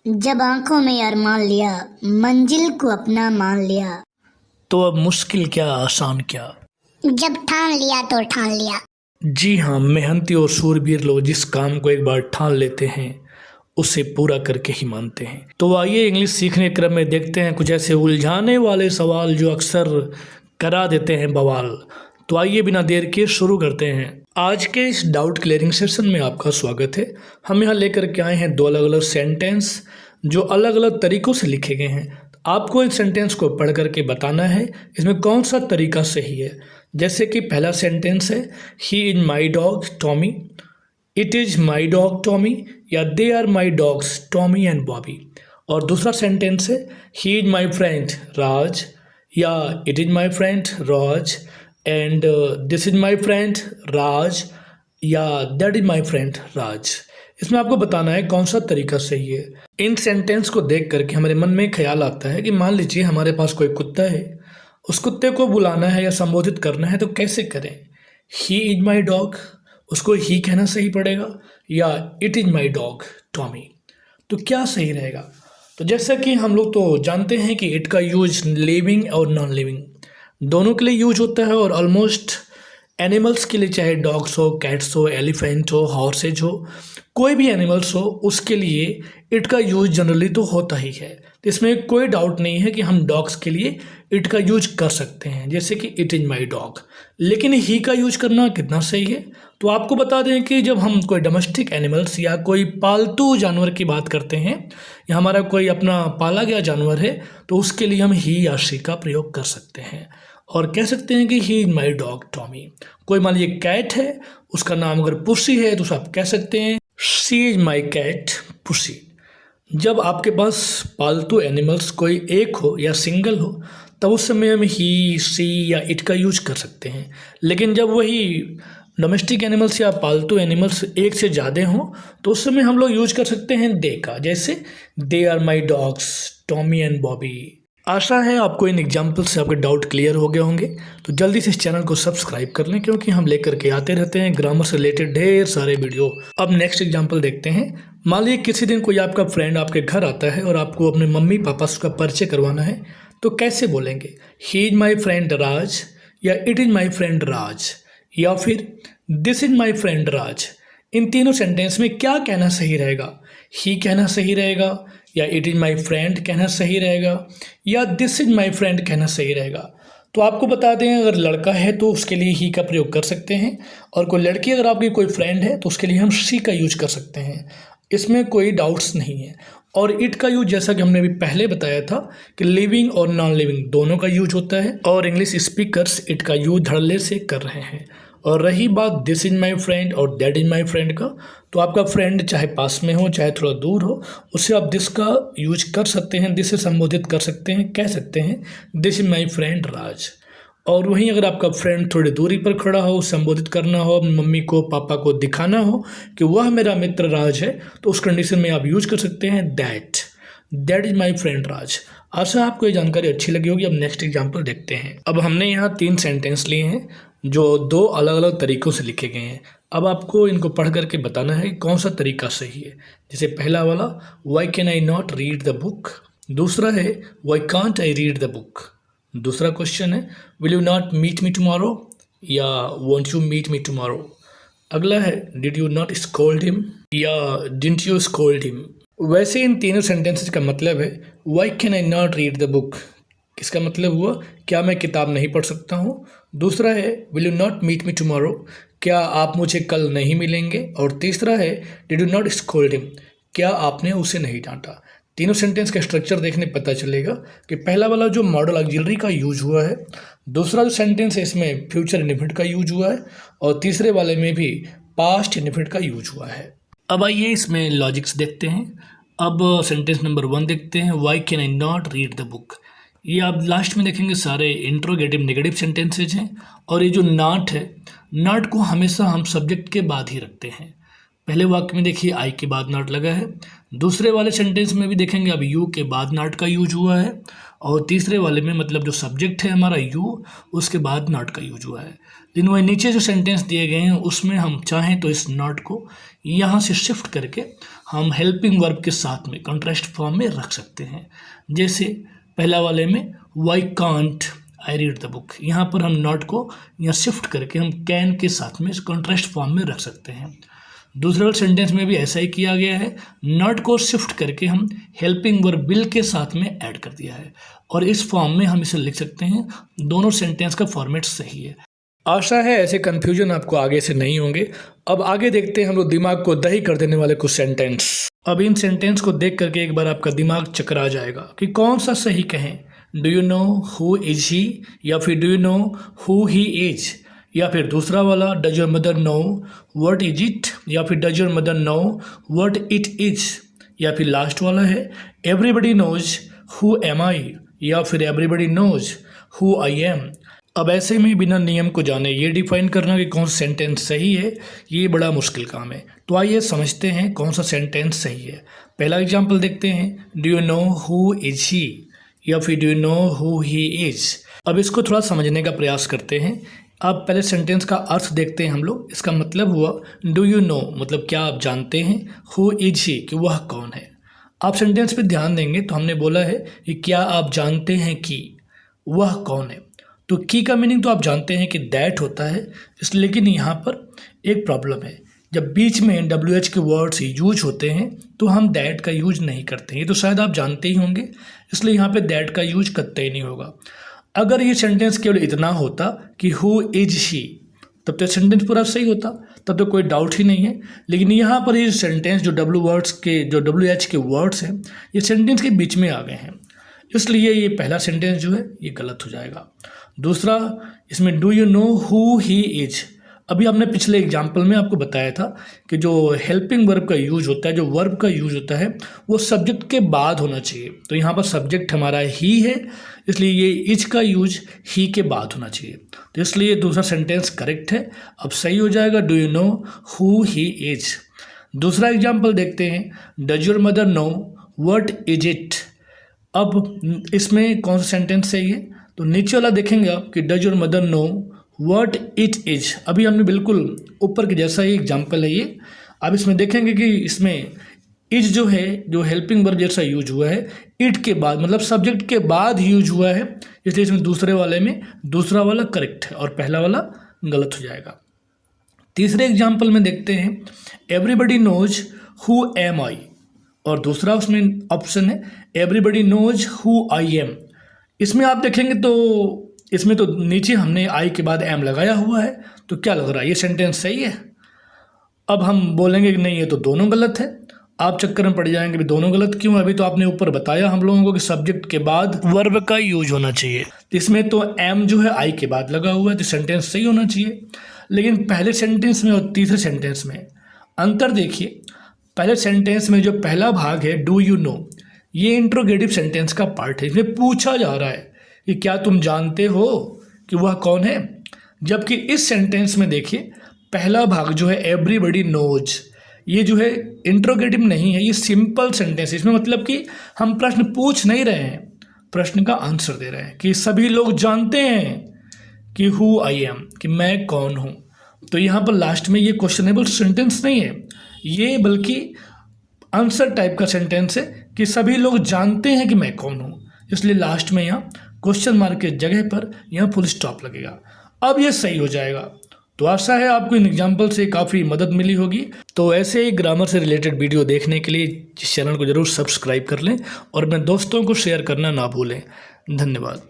जब आंखों में अरमान लिया, मंजिल को अपना मान लिया। तो अब मुश्किल क्या आसान क्या। जब ठान लिया तो ठान लिया। जी हाँ, मेहनती और शूरवीर लोग जिस काम को एक बार ठान लेते हैं उसे पूरा करके ही मानते हैं। तो आइए इंग्लिश सीखने के क्रम में देखते हैं कुछ ऐसे उलझाने वाले सवाल जो अक्सर करा देते हैं बवाल। तो आइए बिना देर के शुरू करते हैं। आज के इस डाउट क्लियरिंग सेशन में आपका स्वागत है। हम यहाँ लेकर के आए हैं दो अलग अलग सेंटेंस जो अलग अलग तरीक़ों से लिखे गए हैं। आपको इन सेंटेंस को पढ़ करके बताना है इसमें कौन सा तरीका सही है। जैसे कि पहला सेंटेंस है, he is my dog Tommy, it is my dog Tommy, या they are my dogs Tommy and Bobby. और दूसरा सेंटेंस है, he is my friend Raj, या it is my friend Raj, and this is my friend Raj, या that is my friend Raj. इसमें आपको बताना है कौन सा तरीका सही है। इन सेंटेंस को देख करके हमारे मन में ख्याल आता है कि मान लीजिए हमारे पास कोई कुत्ता है, उस कुत्ते को बुलाना है या संबोधित करना है तो कैसे करें। ही इज माई डॉग, उसको ही कहना सही पड़ेगा, या it is my dog Tommy. तो क्या सही रहेगा। तो जैसा कि हम लोग तो जानते हैं कि इट का यूज लिविंग और नॉन लिविंग दोनों के लिए यूज होता है, और ऑलमोस्ट एनिमल्स के लिए, चाहे डॉग्स हो, कैट्स हो, एलिफेंट हो, हॉर्सेज हो, कोई भी एनिमल्स हो, उसके लिए इट का यूज जनरली तो होता ही है। तो इसमें कोई डाउट नहीं है कि हम डॉग्स के लिए इट का यूज कर सकते हैं, जैसे कि इट इज़ माई डॉग। लेकिन ही का यूज करना कितना सही है, तो आपको बता दें कि जब हम कोई डोमेस्टिक एनिमल्स या कोई पालतू जानवर की बात करते हैं, या हमारा कोई अपना पाला गया जानवर है, तो उसके लिए हम ही या शी का प्रयोग कर सकते हैं और कह सकते हैं कि ही इज माई डॉग टॉमी। कोई मान लीजिए कैट है, उसका नाम अगर पुसी है तो आप कह सकते हैं she is my cat pussy. जब आपके पास पालतू एनिमल्स कोई एक हो या सिंगल हो तब उस समय हम ही, सी या इट का यूज कर सकते हैं। लेकिन जब वही डोमेस्टिक एनिमल्स या पालतू एनिमल्स एक से ज़्यादा हों तो उस समय हम लोग यूज कर सकते हैं दे का, जैसे they are my dogs Tommy and Bobby. आशा है आपको इन एग्जाम्पल से आपके डाउट क्लियर हो गए होंगे। तो जल्दी से इस चैनल को सब्सक्राइब कर लें, क्योंकि हम लेकर के आते रहते हैं ग्रामर से रिलेटेड ढेर सारे वीडियो। अब नेक्स्ट एग्जाम्पल देखते हैं। मान लीजिए किसी दिन कोई आपका फ्रेंड आपके घर आता है और आपको अपने मम्मी पापा से उसका परिचय करवाना है, तो कैसे बोलेंगे। ही इज माई फ्रेंड राज, या it is my friend Raj, या फिर दिस इज माई फ्रेंड राज। इन तीनों सेंटेंस में क्या कहना सही रहेगा। ही कहना सही रहेगा, या इट इज़ माई फ्रेंड कहना सही रहेगा, या दिस इज माई फ्रेंड कहना सही रहेगा। तो आपको बता दें, अगर लड़का है तो उसके लिए ही का प्रयोग कर सकते हैं, और कोई लड़की अगर आपकी कोई फ्रेंड है तो उसके लिए हम शी का यूज कर सकते हैं। इसमें कोई डाउट्स नहीं है। और इट का यूज जैसा कि हमने अभी पहले बताया था कि लिविंग और नॉन लिविंग दोनों का यूज होता है, और इंग्लिश स्पीकर्स इट का यूज धड़ल्ले से कर रहे हैं। और रही बात दिस इज माई फ्रेंड और दैट इज माई फ्रेंड का, तो आपका फ्रेंड चाहे पास में हो चाहे थोड़ा दूर हो, उससे आप दिस का यूज कर सकते हैं, दिस से संबोधित कर सकते हैं, कह सकते हैं दिस इज माई फ्रेंड राज। और वहीं अगर आपका फ्रेंड थोड़ी दूरी पर खड़ा हो, संबोधित करना हो, अपनी मम्मी को पापा को दिखाना हो कि वह मेरा मित्र राज है, तो उस कंडीशन में आप यूज कर सकते हैं दैट इज माई फ्रेंड राज। आशा आपको ये जानकारी अच्छी लगी होगी। अब नेक्स्ट एग्जाम्पल देखते हैं। अब हमने यहाँ 3 सेंटेंस लिए हैं जो 2 अलग अलग तरीक़ों से लिखे गए हैं। अब आपको इनको पढ़ करके बताना है कि कौन सा तरीका सही है। जैसे पहला वाला, why can I not read the book. दूसरा है, why can't I read the book. दूसरा क्वेश्चन है, will you not meet me tomorrow, या won't you meet me tomorrow. अगला है, did you not scold him, या डिडंट यू स्कोल्ड हिम। वैसे इन तीनों सेंटेंसेस का मतलब है, why can I not read the book, इसका मतलब हुआ क्या मैं किताब नहीं पढ़ सकता हूँ। दूसरा है, will you not meet me tomorrow, क्या आप मुझे कल नहीं मिलेंगे। और तीसरा है, did you not scold him, क्या आपने उसे नहीं डांटा। तीनों सेंटेंस का स्ट्रक्चर देखने पता चलेगा कि पहला वाला जो मॉडल ऑक्सिलरी का यूज हुआ है, दूसरा जो सेंटेंस है इसमें फ्यूचर इंडेफिनिट का यूज हुआ है, और तीसरे वाले में भी पास्ट इंडेफिनिट का यूज हुआ है। अब आइए इसमें लॉजिक्स देखते हैं। अब सेंटेंस नंबर 1 देखते हैं, why can I not read the book. ये आप लास्ट में देखेंगे सारे इंट्रोगेटिव नेगेटिव सेंटेंसेज हैं, और ये जो नॉट है, नॉट को हमेशा हम सब्जेक्ट के बाद ही रखते हैं। पहले वाक्य में देखिए आई के बाद नॉट लगा है, दूसरे वाले सेंटेंस में भी देखेंगे अब यू के बाद नॉट का यूज हुआ है, और तीसरे वाले में मतलब जो सब्जेक्ट है हमारा यू, उसके बाद नॉट का यूज हुआ है। लेकिन वही नीचे जो सेंटेंस दिए गए हैं उसमें हम चाहें तो इस नॉट को यहाँ से शिफ्ट करके हम हेल्पिंग वर्ब के साथ में कॉन्ट्रास्ट फॉर्म में रख सकते हैं। जैसे पहला वाले में Y can't I read the book, यहाँ पर हम नॉट को यहाँ शिफ्ट करके हम कैन के साथ में कॉन्ट्रास्ट फॉर्म में रख सकते हैं। दूसरे वाले सेंटेंस में भी ऐसा ही किया गया है, नॉट को शिफ्ट करके हम हेल्पिंग वर्ब विल के साथ में ऐड कर दिया है, और इस फॉर्म में हम इसे लिख सकते हैं। दोनों सेंटेंस का फॉर्मेट सही है। आशा है ऐसे कन्फ्यूजन आपको आगे से नहीं होंगे। अब आगे देखते हैं हम लोग दिमाग को दही कर देने वाले कुछ सेंटेंस। अब इन सेंटेंस को देख करके एक बार आपका दिमाग चकरा जाएगा कि कौन सा सही कहें। Do you know who is he, या फिर do you know who he is, या फिर दूसरा वाला does your mother know what is it, या फिर does your mother know what it is, या फिर लास्ट वाला है everybody knows who am I, या फिर everybody knows who I am. अब ऐसे में बिना नियम को जाने ये डिफाइन करना कि कौन सा सेंटेंस सही है, ये बड़ा मुश्किल काम है। तो आइए समझते हैं कौन सा सेंटेंस सही है। पहला एग्जांपल देखते हैं, do you know who is he, या फिर do you know who he is. अब इसको थोड़ा समझने का प्रयास करते हैं। अब पहले सेंटेंस का अर्थ देखते हैं हम लोग। इसका मतलब हुआ डू यू नो मतलब क्या आप जानते हैं, हु इज ही कि वह कौन है। आप सेंटेंस पे ध्यान देंगे तो हमने बोला है कि क्या आप जानते हैं कि वह कौन है। तो की का मीनिंग तो आप जानते हैं कि दैट होता है, इसलिए लेकिन यहाँ पर एक प्रॉब्लम है। जब बीच में WH के वर्ड्स यूज होते हैं तो हम दैट का यूज नहीं करते हैं। ये तो शायद आप जानते ही होंगे, इसलिए यहाँ पे दैट का यूज करते ही नहीं होगा। अगर ये सेंटेंस केवल इतना होता कि हु इज शी, तब तो सेंटेंस पूरा सही होता, तब तो कोई डाउट ही नहीं है। लेकिन यहाँ पर ये सेंटेंस जो WH के वर्ड्स हैं ये सेंटेंस के बीच में आ गए हैं, इसलिए ये पहला सेंटेंस जो है ये गलत हो जाएगा। दूसरा, इसमें do you know who he is. अभी हमने पिछले एग्जाम्पल में आपको बताया था कि जो हेल्पिंग वर्ब का यूज होता है, जो वर्ब का यूज होता है वो सब्जेक्ट के बाद होना चाहिए। तो यहाँ पर सब्जेक्ट हमारा ही है, इसलिए ये इज का यूज ही के बाद होना चाहिए। तो इसलिए दूसरा सेंटेंस करेक्ट है, अब सही हो जाएगा do you know who he is. दूसरा एग्जाम्पल देखते हैं, does your mother know what is it. अब इसमें कौन सा सेंटेंस सही है, तो नीचे वाला देखेंगे आप कि does your mother know what it is. अभी हमने बिल्कुल ऊपर के जैसा ही एग्जाम्पल है ये। अब इसमें देखेंगे कि इसमें इज जो है जो हेल्पिंग वर्ब जैसा यूज हुआ है, इट के बाद मतलब सब्जेक्ट के बाद यूज हुआ है, इसलिए इसमें दूसरे वाले में दूसरा वाला करेक्ट है और पहला वाला गलत हो जाएगा। तीसरे एग्जाम्पल में देखते हैं, everybody knows who am I, और दूसरा उसमें ऑप्शन है everybody knows who I am. इसमें आप देखेंगे तो इसमें तो नीचे हमने आई के बाद एम लगाया हुआ है, तो क्या लग रहा है ये सेंटेंस सही है। अब हम बोलेंगे कि नहीं ये तो दोनों गलत है। आप चक्कर में पड़ जाएंगे भी दोनों गलत क्यों। अभी तो आपने ऊपर बताया हम लोगों को कि सब्जेक्ट के बाद वर्ब का यूज होना चाहिए, इसमें तो एम जो है आई के बाद लगा हुआ है, तो सेंटेंस सही होना चाहिए। लेकिन पहले सेंटेंस में और तीसरे सेंटेंस में अंतर देखिए। पहले सेंटेंस में जो पहला भाग है डू यू नो, ये इंट्रोगेटिव सेंटेंस का पार्ट है। इसमें पूछा जा रहा है कि क्या तुम जानते हो कि वह कौन है। जबकि इस सेंटेंस में देखिए पहला भाग जो है एवरीबडी नोज, ये जो है इंट्रोगेटिव नहीं है, ये सिंपल सेंटेंस है। इसमें मतलब कि हम प्रश्न पूछ नहीं रहे हैं, प्रश्न का आंसर दे रहे हैं कि सभी लोग जानते हैं कि हु आई एम, कि मैं कौन हूँ। तो यहाँ पर लास्ट में ये क्वेश्चनेबल सेंटेंस नहीं है, ये बल्कि आंसर टाइप का सेंटेंस है कि सभी लोग जानते हैं कि मैं कौन हूँ, इसलिए लास्ट में यहाँ क्वेश्चन मार्क के जगह पर यहाँ फुल स्टॉप लगेगा। अब ये सही हो जाएगा। तो आशा है आपको इन एग्जाम्पल से काफ़ी मदद मिली होगी। तो ऐसे ही ग्रामर से रिलेटेड वीडियो देखने के लिए इस चैनल को ज़रूर सब्सक्राइब कर लें और अपने दोस्तों को शेयर करना ना भूलें। धन्यवाद।